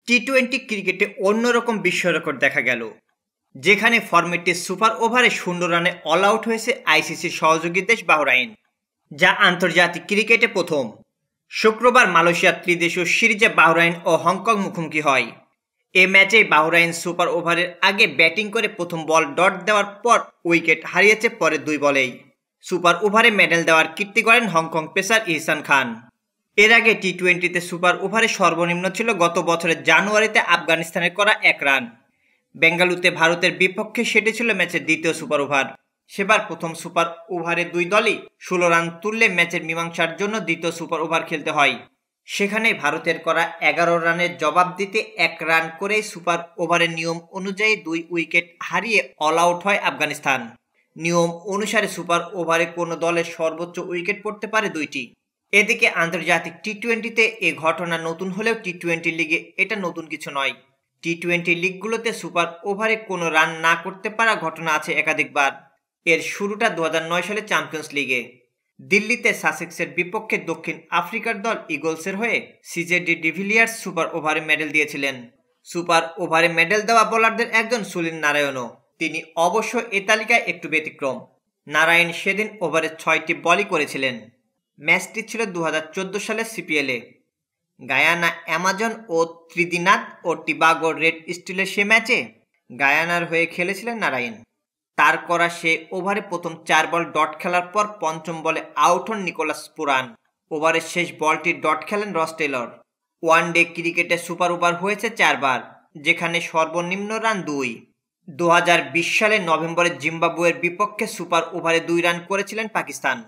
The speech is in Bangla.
টি-টোয়েন্টি ক্রিকেটে অন্যরকম বিশ্ব রেকর্ড দেখা গেল, যেখানে ফরম্যাটটি সুপার ওভারে 0 রানে অল আউট হয়েছে আইসিসির সহযোগী দেশ বাহরাইন, যা আন্তর্জাতিক ক্রিকেটে প্রথম। শুক্রবার মালয়েশিয়ার ত্রিদেশীয় সিরিজে বাহরাইন ও হংকং মুখোমুখি হয়। এ ম্যাচে বাহরাইন সুপার ওভারের আগে ব্যাটিং করে প্রথম বল ডট দেওয়ার পর উইকেট হারিয়েছে পরের 2 বলেই। সুপার ওভারে মেডেল দেওয়ার কীর্তি করেন হংকং পেসার ইহসান খান। এর আগে টি-টোয়েন্টিতে সুপার ওভারে সর্বনিম্ন ছিল গত বছরের জানুয়ারিতে আফগানিস্তানের করা 1 রান। বেঙ্গালুরুতে ভারতের বিপক্ষে সেটি ছিল ম্যাচের দ্বিতীয় সুপার ওভার। সেবার প্রথম সুপার ওভারে 2 দলই 16 রান তুললে ম্যাচের মীমাংসার জন্য দ্বিতীয় সুপার ওভার খেলতে হয়। সেখানে ভারতের করা 11 রানের জবাব দিতে 1 রান করেই সুপার ওভারের নিয়ম অনুযায়ী 2 উইকেট হারিয়ে অল আউট হয় আফগানিস্তান। নিয়ম অনুসারে সুপার ওভারে কোনো দলের সর্বোচ্চ উইকেট পড়তে পারে 2টি। এদিকে আন্তর্জাতিক টি-টোয়েন্টিতে এ ঘটনা নতুন হলেও টি-টোয়েন্টি লিগে এটা নতুন কিছু নয়। টি-টোয়েন্টি লিগগুলোতে সুপার ওভারে কোনো রান না করতে পারা ঘটনা আছে একাধিকবার। এর শুরুটা 2009 সালে চ্যাম্পিয়ন্স লিগে। দিল্লিতে সাসেক্সের বিপক্ষে দক্ষিণ আফ্রিকার দল ইগলসের হয়ে সিজে ডিভিলিয়ার্স সুপার ওভারে মেডেল দিয়েছিলেন। সুপার ওভারে মেডেল দেওয়া বোলারদের একজন সুনীল নারায়ণও। তিনি অবশ্য এ তালিকায় একটু ব্যতিক্রম। নারায়ণ সেদিন ওভারে 6টি বলই করেছিলেন। ম্যাচটি ছিল 2014 সালের সিপিএলে। গায়ানা অ্যামাজন ও ত্রিদিনাদ ও টিবাগো রেড স্টিলের সে ম্যাচে গায়ানার হয়ে খেলেছিলেন নারায়ণ। তার করা সে ওভারে প্রথম 4 বল ডট খেলার পর পঞ্চম বলে আউট হন নিকোলাস পুরান। ওভারের শেষ বলটি ডট খেলেন রস টেলর। ওয়ানডে ক্রিকেটে সুপার ওভার হয়েছে 4 বার, যেখানে সর্বনিম্ন রান 2। 2020 সালের নভেম্বরে জিম্বাবুয়ের বিপক্ষে সুপার ওভারে 2 রান করেছিলেন পাকিস্তান।